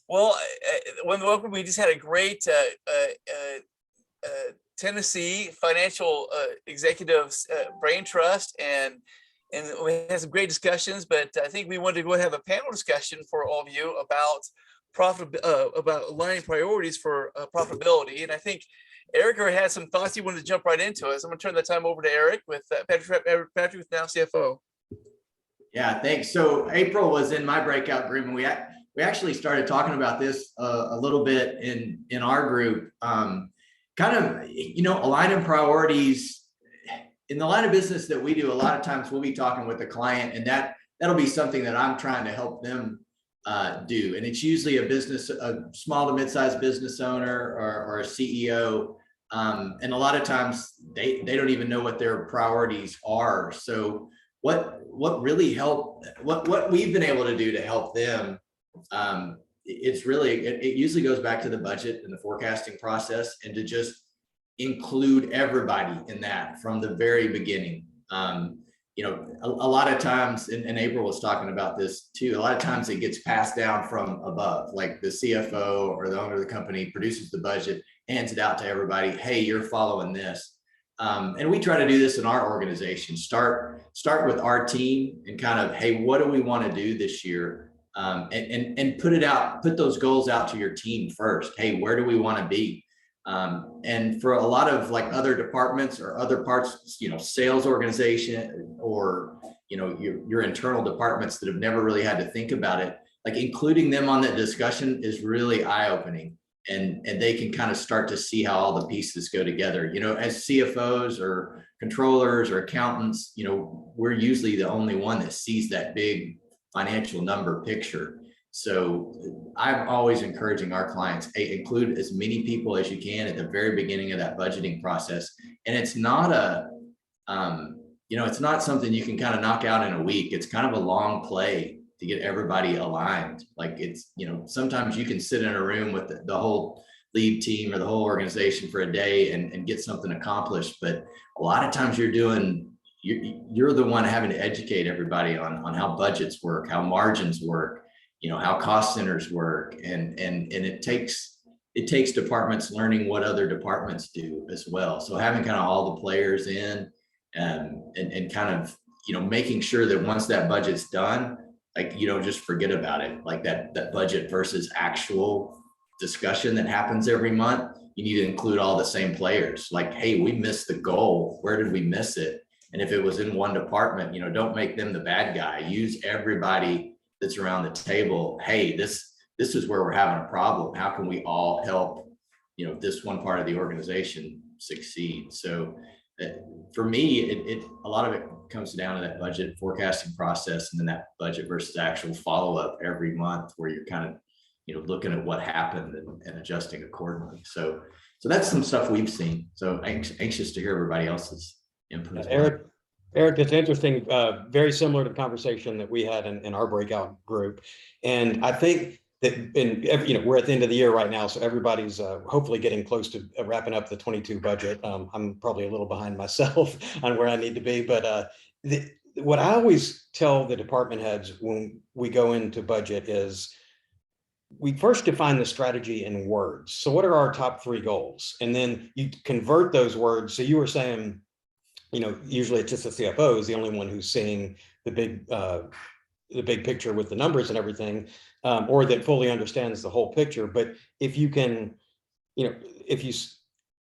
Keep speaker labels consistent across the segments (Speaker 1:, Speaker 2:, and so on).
Speaker 1: Well, when we just had a great Tennessee financial executives brain trust, and we had some great discussions. But I think we wanted to go and have a panel discussion for all of you about about aligning priorities for profitability. And I think Eric had some thoughts he wanted to jump right into it. So I'm going to turn the time over to Eric with Patrick with now CFO.
Speaker 2: Yeah, thanks. So April was in my breakout group, and we actually started talking about this a little bit in our group. Kind of, aligning priorities in the line of business that we do. A lot of times we'll be talking with the client, and that'll be something that I'm trying to help them do. And it's usually a small to mid-sized business owner or a CEO. And a lot of times they don't even know what their priorities are. So what really helped, what we've been able to do to help them, it usually goes back to the budget and the forecasting process, and to just include everybody in that from the very beginning. A lot of times, and April was talking about this too, a lot of times it gets passed down from above, like the CFO or the owner of the company produces the budget, hands it out to everybody. Hey, you're following this. And we try to do this in our organization. Start with our team and kind of, hey, what do we want to do this year? And put those goals out to your team first. Hey, where do we want to be? And for a lot of like other departments or other parts, sales organization or, your internal departments that have never really had to think about it, like including them on that discussion is really eye-opening. And they can kind of start to see how all the pieces go together. As CFOs or controllers or accountants, we're usually the only one that sees that big financial number picture. So I'm always encouraging our clients, hey, include as many people as you can at the very beginning of that budgeting process. And it's not it's not something you can kind of knock out in a week. It's kind of a long play to get everybody aligned. Like it's, sometimes you can sit in a room with the whole lead team or the whole organization for a day and get something accomplished. But a lot of times you're the one having to educate everybody on how budgets work, how margins work, how cost centers work. And it takes departments learning what other departments do as well. So having kind of all the players in and kind of, making sure that once that budget's done, like you don't just forget about it, like that budget versus actual discussion that happens every month. You need to include all the same players. Like, hey, we missed the goal. Where did we miss it? And if it was in one department, don't make them the bad guy. Use everybody that's around the table. Hey, this is where we're having a problem. How can we all help, this one part of the organization succeed? So for me, a lot of it comes down to that budget forecasting process, and then that budget versus actual follow-up every month where you're kind of, looking at what happened and adjusting accordingly. So that's some stuff we've seen. So anxious to hear everybody else's input.
Speaker 3: Eric, it's interesting, very similar to the conversation that we had in our breakout group. And I think that we're at the end of the year right now, so everybody's hopefully getting close to wrapping up the 22 budget. I'm probably a little behind myself on where I need to be, but what I always tell the department heads when we go into budget is we first define the strategy in words. So what are our top 3 goals? And then you convert those words. So you were saying, usually it's just the CFO is the only one who's seeing the big picture with the numbers and everything, or that fully understands the whole picture. But if you can, if you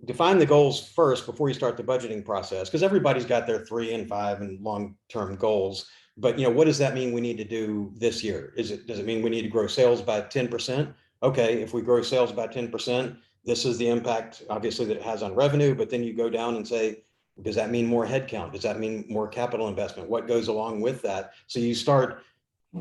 Speaker 3: define the goals first before you start the budgeting process, because everybody's got their 3 and 5 and long-term goals. But what does that mean we need to do this year? Does it mean we need to grow sales by 10%? Okay, if we grow sales by 10%, this is the impact obviously that it has on revenue. But then you go down and say, does that mean more headcount? Does that mean more capital investment? What goes along with that? So you start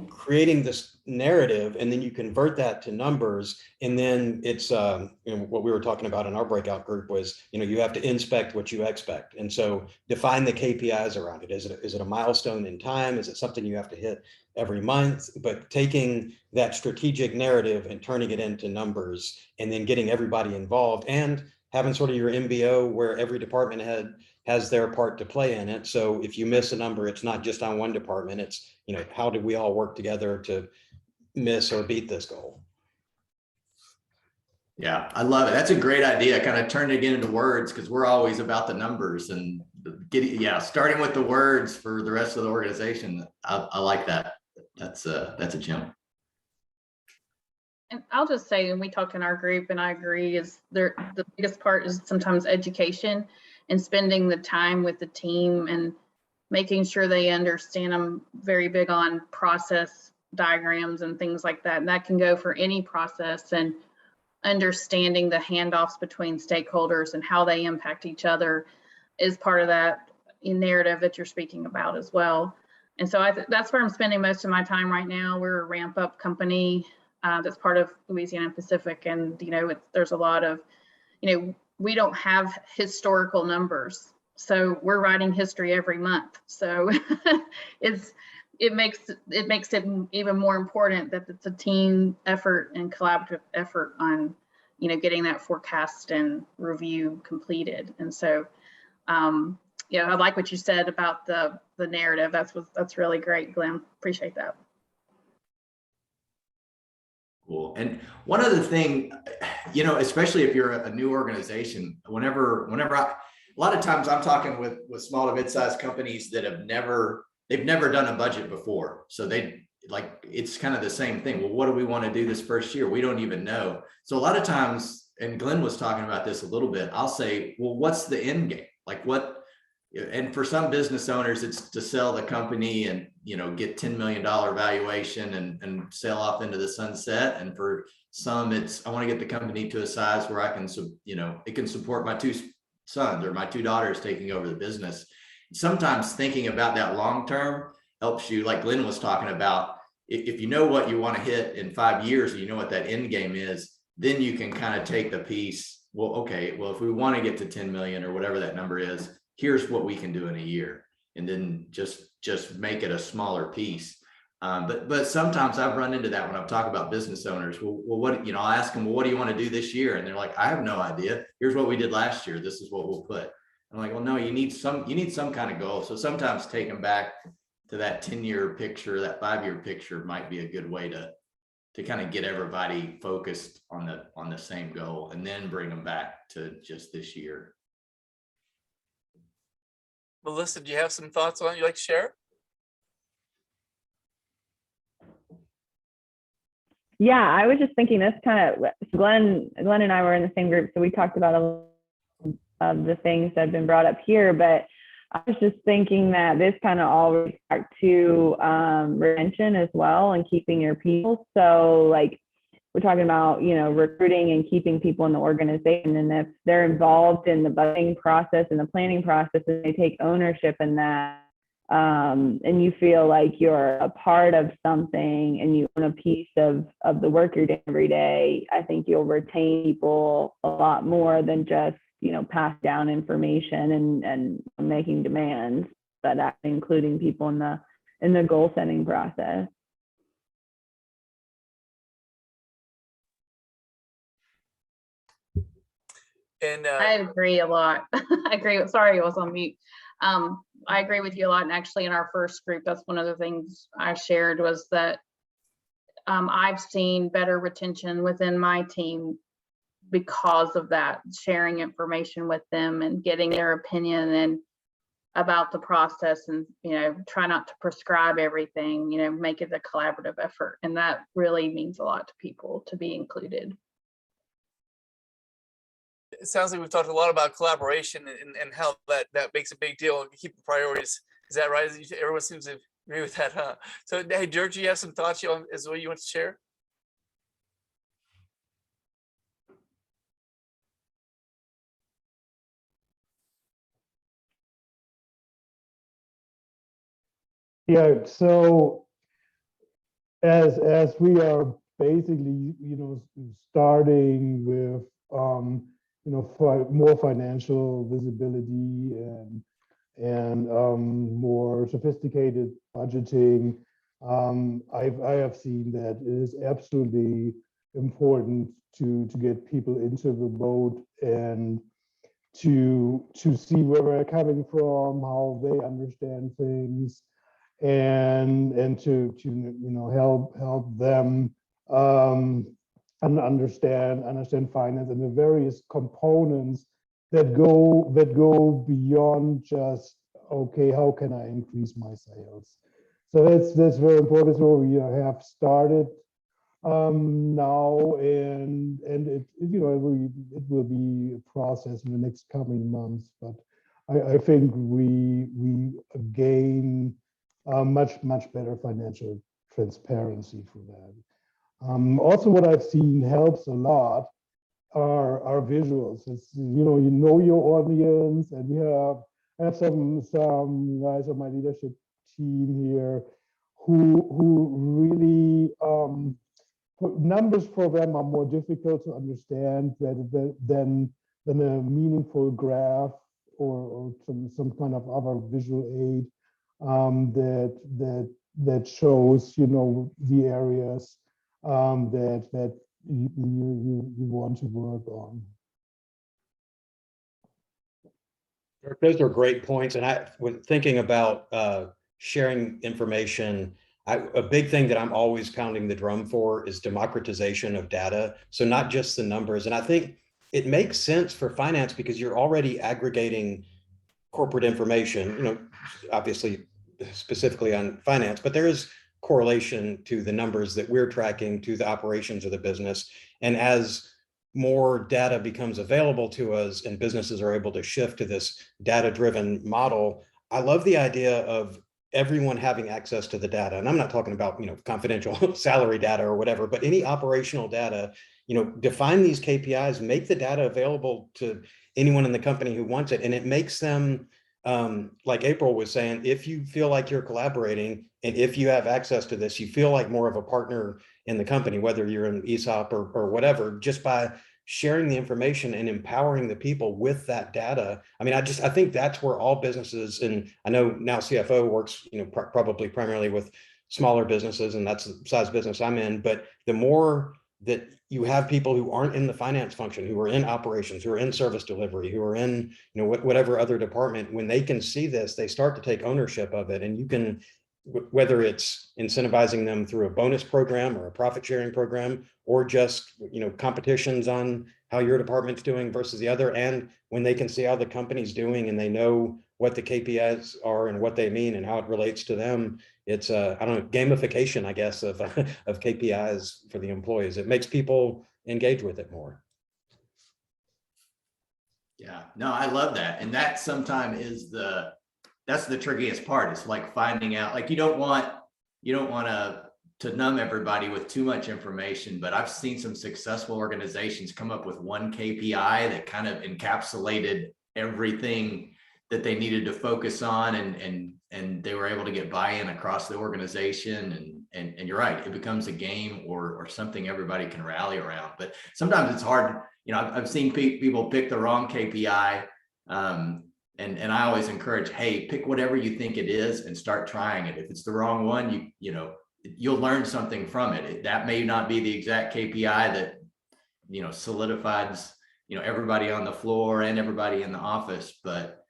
Speaker 3: creating this narrative, and then you convert that to numbers. And then it's what we were talking about in our breakout group was, you have to inspect what you expect. And so define the KPIs around it. Is it a milestone in time? Is it something you have to hit every month? But taking that strategic narrative and turning it into numbers, and then getting everybody involved, and having sort of your MBO where every department head has their part to play in it. So if you miss a number, it's not just on one department. It's, how do we all work together to miss or beat this goal?
Speaker 2: Yeah, I love it. That's a great idea. Kind of turn it into words, because we're always about the numbers and starting with the words for the rest of the organization. I like that. That's a gem.
Speaker 4: And I'll just say, and we talked in our group, and I agree, is the biggest part is sometimes education and spending the time with the team and making sure they understand. I'm very big on process diagrams and things like that. And that can go for any process, and understanding the handoffs between stakeholders and how they impact each other is part of that narrative that you're speaking about as well. And so that's where I'm spending most of my time right now. We're a ramp up company that's part of Louisiana Pacific. And, there's a lot of, we don't have historical numbers. So we're writing history every month. So it makes it even more important that it's a team effort and collaborative effort on, getting that forecast and review completed. And so, I like what you said about the narrative. That's really great, Glenn. Appreciate that.
Speaker 2: Cool. And one other thing, especially if you're a new organization, whenever a lot of times I'm talking with small to mid-sized companies that they've never done a budget before. So it's kind of the same thing. Well, what do we want to do this first year? We don't even know. So a lot of times, and Glenn was talking about this a little bit, I'll say, well, what's the end game? And for some business owners, it's to sell the company and, get $10 million valuation and sail off into the sunset. And for some, I want to get the company to a size where I can, it can support my 2 sons or my 2 daughters taking over the business. Sometimes thinking about that long-term helps you, like Glenn was talking about, if you know what you want to hit in 5 years, you know what that end game is, then you can kind of take the piece. Well, okay, well, if we want to get to 10 million or whatever that number is, here's what we can do in a year, and then just make it a smaller piece. But sometimes I've run into that when I'm talking about business owners. Well, what, I'll ask them, well, what do you want to do this year? And they're like, I have no idea. Here's what we did last year. This is what we'll put. I'm like, well, no, you need some kind of goal. So sometimes taking back to that 10-year picture, that 5-year picture might be a good way to kind of get everybody focused on the same goal, and then bring them back to just this year.
Speaker 1: Melissa, do you have some thoughts on it you'd like to share?
Speaker 5: Yeah, I was just thinking this kind of, Glenn and I were in the same group, so we talked about a of the things that have been brought up here, but I was just thinking that this kind of all relates back to retention as well, and keeping your people. So like we're talking about, recruiting and keeping people in the organization, and if they're involved in the budgeting process and the planning process, and they take ownership in that, and you feel like you're a part of something and you own a piece of the work you're doing every day, I think you'll retain people a lot more than just, pass down information and making demands, but including people in the goal setting process.
Speaker 1: And
Speaker 4: I agree a lot. I agree. Sorry, I was on mute. I agree with you a lot. And actually in our first group, that's one of the things I shared was that I've seen better retention within my team because of that, sharing information with them and getting their opinion and about the process, and try not to prescribe everything, make it a collaborative effort. And that really means a lot to people to be included.
Speaker 1: it sounds like we've talked a lot about collaboration and how that makes a big deal. Keep the priorities. Is that right? Everyone seems to agree with that, huh? So, hey, Dirk, do you have some thoughts as well you want to share?
Speaker 6: Yeah, so as we are basically, starting with, more financial visibility and more sophisticated budgeting, I have seen that it is absolutely important to get people into the boat and to see where we're coming from, how they understand things, and to help them understand finance and the various components that go beyond just, okay, how can I increase my sales? So that's very important. So we have started now, and it will be a process in the next coming months. But I think we gain much better financial transparency for that. Also, what I've seen helps a lot are visuals. It's you know your audience, and I have some guys on my leadership team here who really numbers for them are more difficult to understand than a meaningful graph or some kind of other visual aid that shows the areas that you want to work on.
Speaker 3: Those are great points. And when thinking about sharing information, a big thing that I'm always pounding the drum for is democratization of data. So not just the numbers. And I think it makes sense for finance because you're already aggregating corporate information, obviously specifically on finance, but there is correlation to the numbers that we're tracking to the operations of the business. And as more data becomes available to us and businesses are able to shift to this data-driven model, I love the idea of everyone having access to the data. And I'm not talking about, confidential salary data or whatever, but any operational data, define these KPIs, make the data available to anyone in the company who wants it. And it makes them, like April was saying, if you feel like you're collaborating and if you have access to this, you feel like more of a partner in the company, whether you're an ESOP or whatever, just by sharing the information and empowering the people with that data. I mean, I think that's where all businesses, and I know now CFO works, probably primarily with smaller businesses, and that's the size business I'm in, but the more that you have people who aren't in the finance function, who are in operations, who are in service delivery, who are in, whatever other department, when they can see this, they start to take ownership of it. And you can, whether it's incentivizing them through a bonus program or a profit sharing program, or just, competitions on how your department's doing versus the other. And when they can see how the company's doing and they know what the KPIs are and what they mean and how it relates to them, it's gamification, I guess, of KPIs for the employees. It makes people engage with it more.
Speaker 2: Yeah, no, I love that. And that sometimes that's the trickiest part. It's like finding out, like you don't want to numb everybody with too much information, but I've seen some successful organizations come up with one KPI that kind of encapsulated everything that they needed to focus on, and they were able to get buy-in across the organization. And you're right, it becomes a game or something everybody can rally around. But sometimes it's hard. I've seen people pick the wrong KPI. And I always encourage, hey, pick whatever you think it is and start trying it. If it's the wrong one, you'll learn something from it. That may not be the exact KPI that, solidifies, everybody on the floor and everybody in the office, but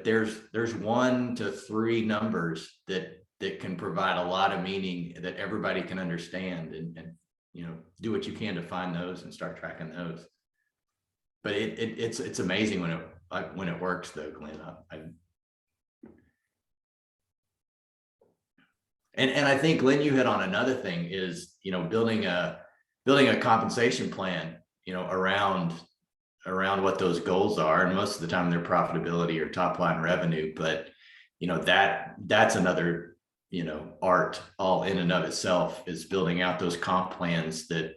Speaker 2: there's 1 to 3 numbers that can provide a lot of meaning that everybody can understand, and do what you can to find those and start tracking those. But it's amazing when it works, though, Glenn. And I think, Glenn, you hit on another thing is, building a compensation plan, around what those goals are. And most of the time they're profitability or top line revenue, but that's another, art all in and of itself, is building out those comp plans that,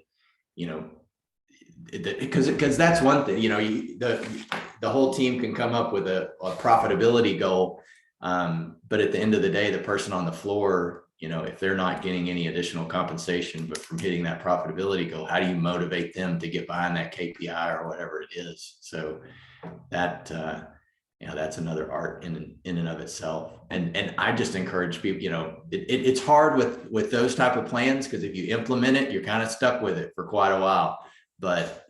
Speaker 2: because that's one thing, the whole team can come up with a profitability goal. But at the end of the day, the person on the floor, if they're not getting any additional compensation, but from hitting that profitability goal, how do you motivate them to get behind that KPI or whatever it is? So that, that's another art in and of itself. And I just encourage people, it's hard with those type of plans, because if you implement it, you're kind of stuck with it for quite a while. But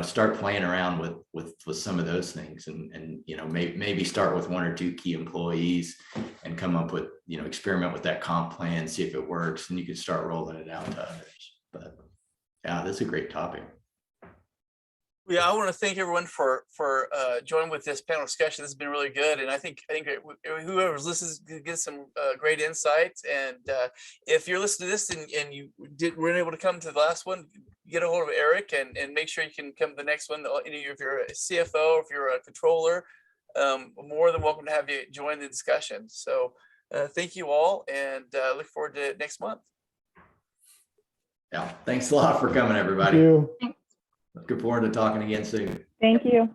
Speaker 2: start playing around with some of those things, and maybe start with 1 or 2 key employees and come up with, experiment with that comp plan, see if it works, and you can start rolling it out to others. But Yeah, this is a great topic.
Speaker 1: Yeah, I want to thank everyone for joining with this panel discussion. This has been really good, and I think whoever's listening get some great insights. And if you're listening to this and you weren't able to come to the last one, get a hold of Eric and make sure you can come to the next one. If you're a CFO, if you're a controller, more than welcome to have you join the discussion. So thank you all, and look forward to next month.
Speaker 2: Yeah, thanks a lot for coming,
Speaker 6: Thank
Speaker 2: everybody.
Speaker 6: you.
Speaker 2: Looking forward to talking again soon.
Speaker 5: Thank you.